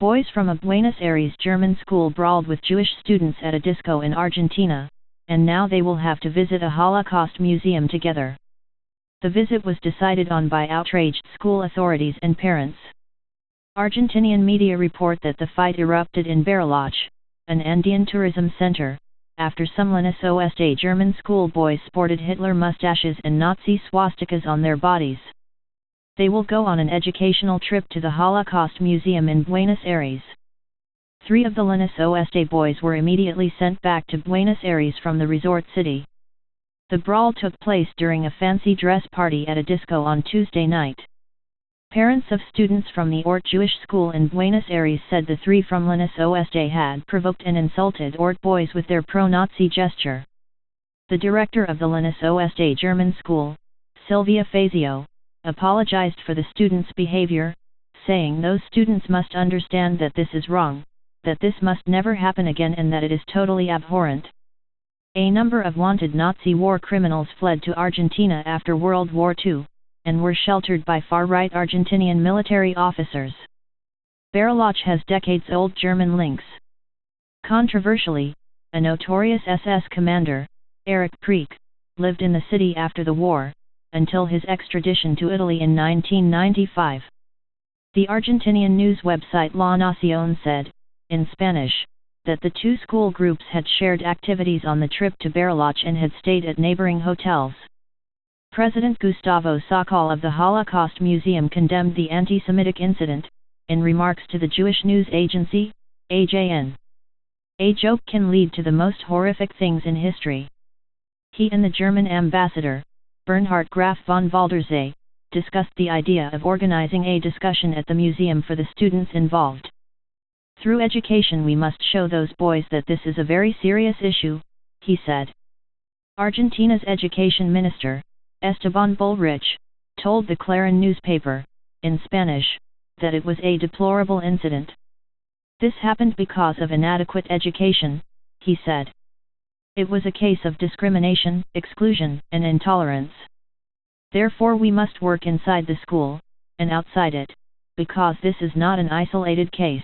Boys from a Buenos Aires German school brawled with Jewish students at a disco in Argentina, and now they will have to visit a Holocaust museum together. The visit was decided on by outraged school authorities and parents. Argentinian media report that the fight erupted in Bariloche, an Andean tourism center, after some Linus Oeste German schoolboys sported Hitler mustaches and Nazi swastikas on their bodies. They will go on an educational trip to the Holocaust Museum in Buenos Aires. 3 of the Linus Oeste boys were immediately sent back to Buenos Aires from the resort city. The brawl took place during a fancy dress party at a disco on Tuesday night. Parents of students from the Ort Jewish school in Buenos Aires said the 3 from Linus Oeste had provoked and insulted Ort boys with their pro-Nazi gesture. The director of the Linus Oeste German school, Silvia Fazio, apologized for the students' behavior, saying those students must understand that this is wrong, that this must never happen again, and that it is totally abhorrent. A number of wanted Nazi war criminals fled to Argentina after World War II, and were sheltered by far-right Argentinian military officers. Bariloche has decades-old German links. Controversially, a notorious SS commander, Erich Priek, lived in the city after the war, until his extradition to Italy in 1995. The Argentinian news website La Nación said, in Spanish, that the 2 school groups had shared activities on the trip to Bariloche and had stayed at neighboring hotels. President Gustavo Sokol of the Holocaust Museum condemned the anti-Semitic incident, in remarks to the Jewish news agency, AJN. A joke can lead to the most horrific things in history. He and the German ambassador, Bernhard Graf von Waldersee, discussed the idea of organizing a discussion at the museum for the students involved. Through education we must show those boys that this is a very serious issue, he said. Argentina's education minister, Esteban Bullrich, told the Clarín newspaper, in Spanish, that it was a deplorable incident. This happened because of inadequate education, he said. It was a case of discrimination, exclusion, and intolerance. Therefore we must work inside the school, and outside it, because this is not an isolated case.